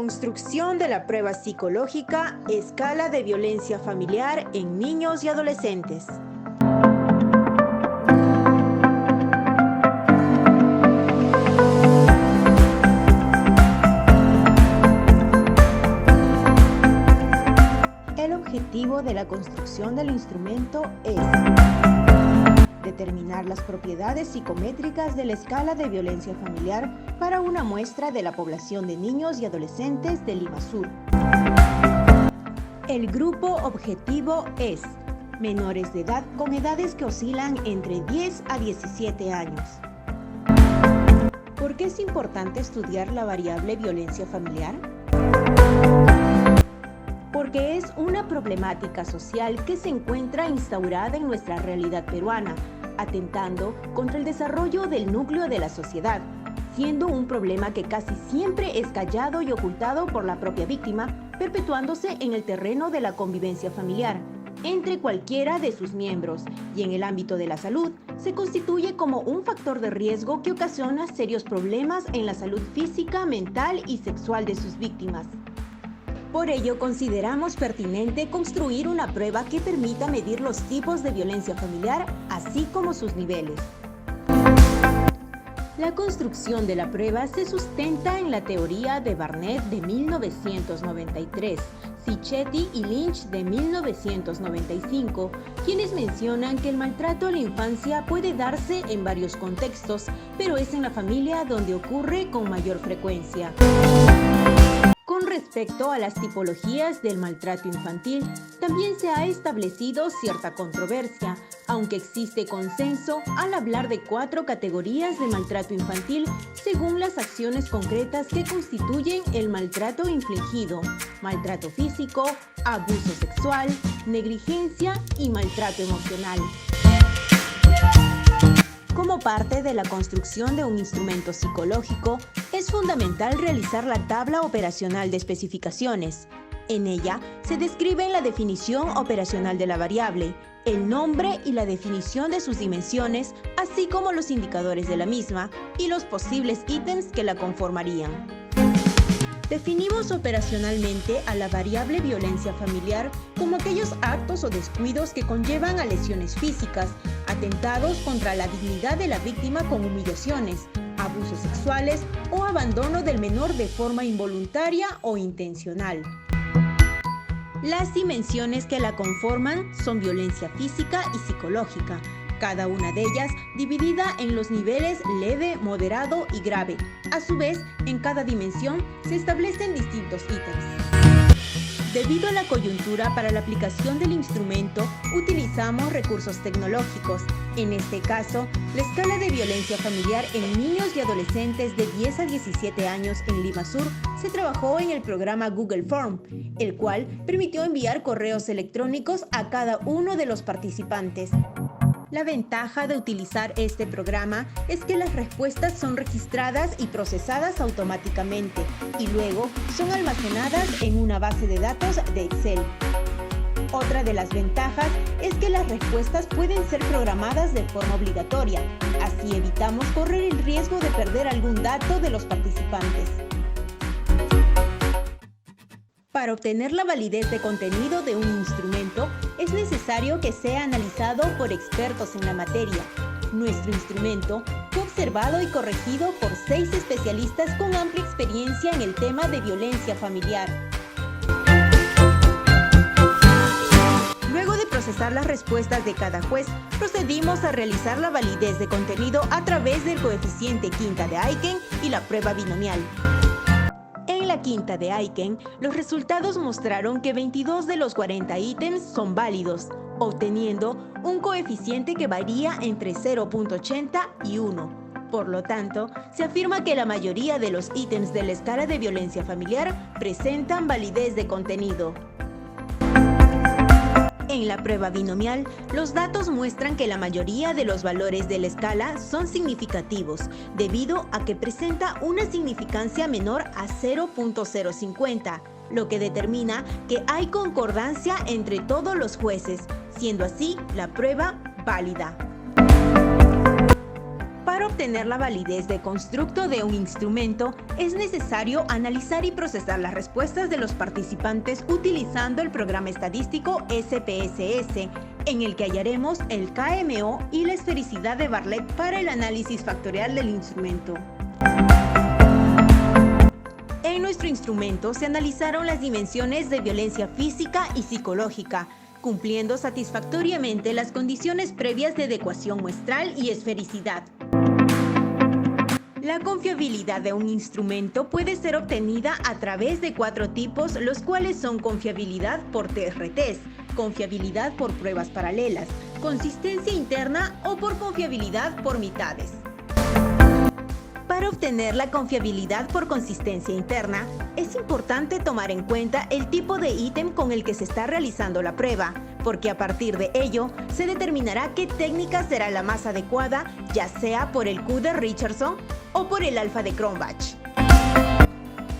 Construcción de la prueba psicológica, escala de violencia familiar en niños y adolescentes. El objetivo de la construcción del instrumento es determinar las propiedades psicométricas de la escala de violencia familiar para una muestra de la población de niños y adolescentes de Lima Sur. El grupo objetivo es menores de edad con edades que oscilan entre 10 a 17 años. ¿Por qué es importante estudiar la variable violencia familiar? Porque es una problemática social que se encuentra instaurada en nuestra realidad peruana, atentando contra el desarrollo del núcleo de la sociedad, siendo un problema que casi siempre es callado y ocultado por la propia víctima, perpetuándose en el terreno de la convivencia familiar, entre cualquiera de sus miembros, y en el ámbito de la salud, se constituye como un factor de riesgo que ocasiona serios problemas en la salud física, mental y sexual de sus víctimas. Por ello, consideramos pertinente construir una prueba que permita medir los tipos de violencia familiar, así como sus niveles. La construcción de la prueba se sustenta en la teoría de Barnett de 1993, Cicchetti y Lynch de 1995, quienes mencionan que el maltrato a la infancia puede darse en varios contextos, pero es en la familia donde ocurre con mayor frecuencia. Con respecto a las tipologías del maltrato infantil, también se ha establecido cierta controversia, aunque existe consenso al hablar de 4 categorías de maltrato infantil según las acciones concretas que constituyen el maltrato infligido: maltrato físico, abuso sexual, negligencia y maltrato emocional. Como parte de la construcción de un instrumento psicológico, es fundamental realizar la tabla operacional de especificaciones. En ella se describe la definición operacional de la variable, el nombre y la definición de sus dimensiones, así como los indicadores de la misma y los posibles ítems que la conformarían. Definimos operacionalmente a la variable violencia familiar como aquellos actos o descuidos que conllevan a lesiones físicas, atentados contra la dignidad de la víctima con humillaciones, abusos sexuales o abandono del menor de forma involuntaria o intencional. Las dimensiones que la conforman son violencia física y psicológica, cada una de ellas dividida en los niveles leve, moderado y grave. A su vez, en cada dimensión se establecen distintos ítems. Debido a la coyuntura para la aplicación del instrumento, utilizamos recursos tecnológicos. En este caso, la escala de violencia familiar en niños y adolescentes de 10 a 17 años en Lima Sur se trabajó en el programa Google Form, el cual permitió enviar correos electrónicos a cada uno de los participantes. La ventaja de utilizar este programa es que las respuestas son registradas y procesadas automáticamente y luego son almacenadas en una base de datos de Excel. Otra de las ventajas es que las respuestas pueden ser programadas de forma obligatoria, así evitamos correr el riesgo de perder algún dato de los participantes. Para obtener la validez de contenido de un instrumento, es necesario que sea analizado por expertos en la materia. Nuestro instrumento fue observado y corregido por 6 especialistas con amplia experiencia en el tema de violencia familiar. Luego de procesar las respuestas de cada juez, procedimos a realizar la validez de contenido a través del coeficiente quinta de Aiken y la prueba binomial. En la quinta de Aiken, los resultados mostraron que 22 de los 40 ítems son válidos, obteniendo un coeficiente que varía entre 0.80 y 1. Por lo tanto, se afirma que la mayoría de los ítems de la escala de violencia familiar presentan validez de contenido. En la prueba binomial, los datos muestran que la mayoría de los valores de la escala son significativos, debido a que presenta una significancia menor a 0.050, lo que determina que hay concordancia entre todos los jueces, siendo así la prueba válida. Para obtener obtener la validez de constructo de un instrumento, es necesario analizar y procesar las respuestas de los participantes utilizando el programa estadístico SPSS, en el que hallaremos el KMO y la esfericidad de Bartlett para el análisis factorial del instrumento. En nuestro instrumento se analizaron las dimensiones de violencia física y psicológica, cumpliendo satisfactoriamente las condiciones previas de adecuación muestral y esfericidad. La confiabilidad de un instrumento puede ser obtenida a través de 4 tipos, los cuales son confiabilidad por test-retest, confiabilidad por pruebas paralelas, consistencia interna o por confiabilidad por mitades. Para obtener la confiabilidad por consistencia interna, es importante tomar en cuenta el tipo de ítem con el que se está realizando la prueba, porque a partir de ello se determinará qué técnica será la más adecuada, ya sea por el Q de Richardson o por el alfa de Cronbach.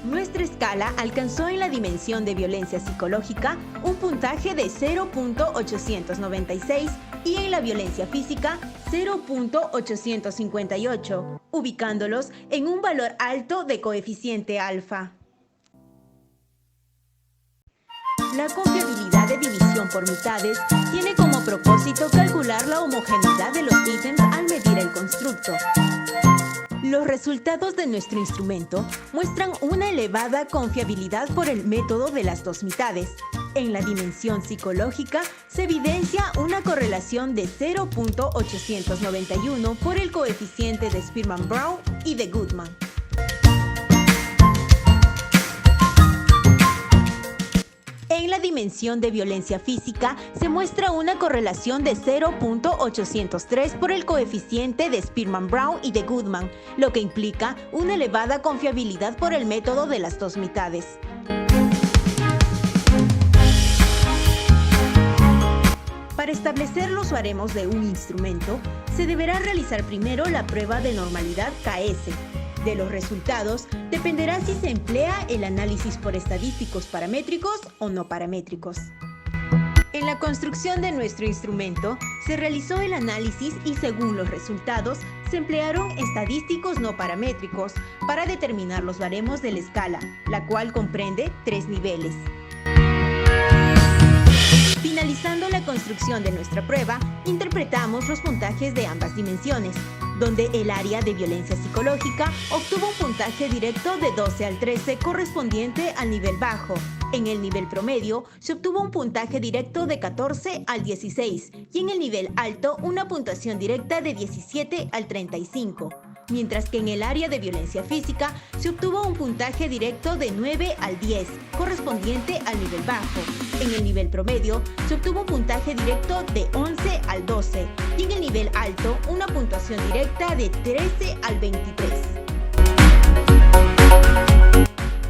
Nuestra escala alcanzó en la dimensión de violencia psicológica un puntaje de 0.896 y en la violencia física 0.858, ubicándolos en un valor alto de coeficiente alfa. La confiabilidad de división por mitades tiene como propósito calcular la homogeneidad de los ítems al medir el constructo. Los resultados de nuestro instrumento muestran una elevada confiabilidad por el método de las dos mitades. En la dimensión psicológica se evidencia una correlación de 0.891 por el coeficiente de Spearman-Brown y de Goodman. En la dimensión de violencia física se muestra una correlación de 0.803 por el coeficiente de Spearman-Brown y de Goodman, lo que implica una elevada confiabilidad por el método de las dos mitades. Para establecer los baremos de un instrumento, se deberá realizar primero la prueba de normalidad KS. De los resultados dependerá si se emplea el análisis por estadísticos paramétricos o no paramétricos. En la construcción de nuestro instrumento se realizó el análisis y según los resultados se emplearon estadísticos no paramétricos para determinar los baremos de la escala, la cual comprende 3 niveles. Finalizando la construcción de nuestra prueba, interpretamos los puntajes de ambas dimensiones, donde el área de violencia psicológica obtuvo un puntaje directo de 12 al 13 correspondiente al nivel bajo. En el nivel promedio se obtuvo un puntaje directo de 14 al 16 y en el nivel alto una puntuación directa de 17 al 35. Mientras que en el área de violencia física se obtuvo un puntaje directo de 9 al 10, correspondiente al nivel bajo. En el nivel promedio se obtuvo un puntaje directo de 11 al 12 y en el nivel alto una puntuación directa de 13 al 23.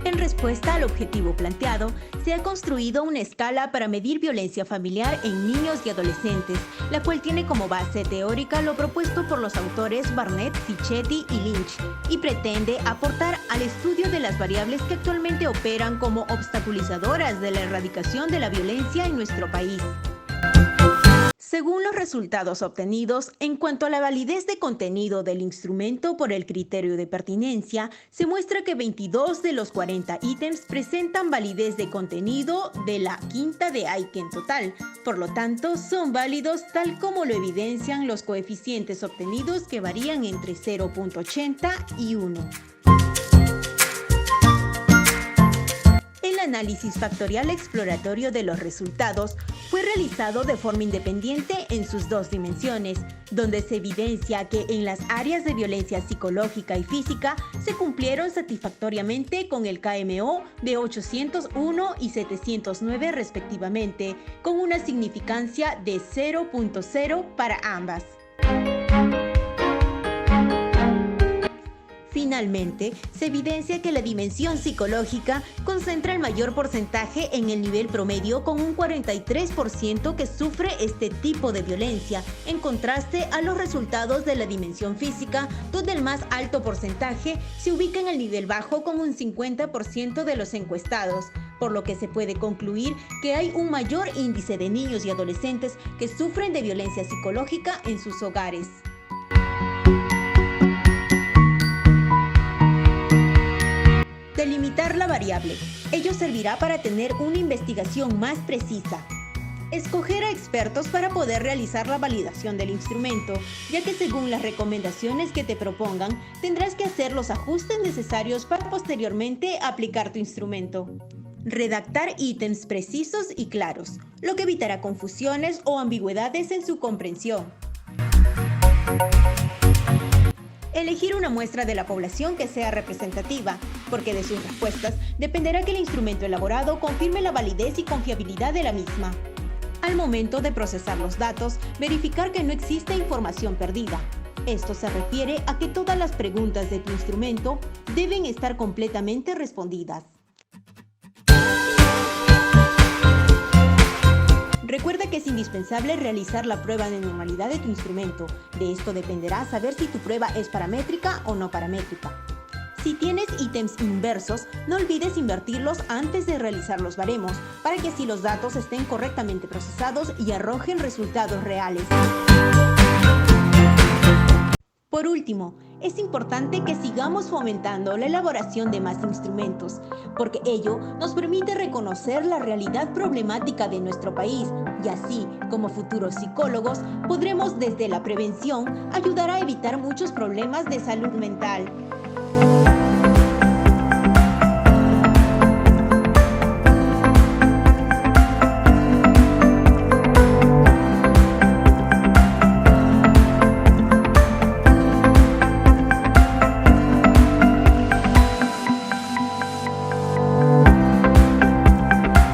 En respuesta al objetivo planteado, se ha construido una escala para medir violencia familiar en niños y adolescentes, la cual tiene como base teórica lo propuesto por los autores Barnett, Fischetti y Lynch, y pretende aportar al estudio de las variables que actualmente operan como obstaculizadoras de la erradicación de la violencia en nuestro país. Según los resultados obtenidos, en cuanto a la validez de contenido del instrumento por el criterio de pertinencia, se muestra que 22 de los 40 ítems presentan validez de contenido de la quinta de Aiken total. Por lo tanto, son válidos tal como lo evidencian los coeficientes obtenidos que varían entre 0.80 y 1. El análisis factorial exploratorio de los resultados fue realizado de forma independiente en sus dos dimensiones, donde se evidencia que en las áreas de violencia psicológica y física se cumplieron satisfactoriamente con el KMO de 801 y 709 respectivamente, con una significancia de 0.0 para ambas. Finalmente, se evidencia que la dimensión psicológica concentra el mayor porcentaje en el nivel promedio con un 43% que sufre este tipo de violencia, en contraste a los resultados de la dimensión física, donde el más alto porcentaje se ubica en el nivel bajo con un 50% de los encuestados, por lo que se puede concluir que hay un mayor índice de niños y adolescentes que sufren de violencia psicológica en sus hogares. confiable. Ello servirá para tener una investigación más precisa. Escoger a expertos para poder realizar la validación del instrumento, ya que según las recomendaciones que te propongan, tendrás que hacer los ajustes necesarios para posteriormente aplicar tu instrumento. Redactar ítems precisos y claros, lo que evitará confusiones o ambigüedades en su comprensión. Elegir una muestra de la población que sea representativa, porque de sus respuestas dependerá que el instrumento elaborado confirme la validez y confiabilidad de la misma. Al momento de procesar los datos, verificar que no existe información perdida. Esto se refiere a que todas las preguntas de tu instrumento deben estar completamente respondidas. Recuerda que es indispensable realizar la prueba de normalidad de tu instrumento. De esto dependerá saber si tu prueba es paramétrica o no paramétrica. Si tienes ítems inversos, no olvides invertirlos antes de realizar los baremos, para que así los datos estén correctamente procesados y arrojen resultados reales. Por último, es importante que sigamos fomentando la elaboración de más instrumentos, porque ello nos permite reconocer la realidad problemática de nuestro país y así, como futuros psicólogos, podremos desde la prevención ayudar a evitar muchos problemas de salud mental.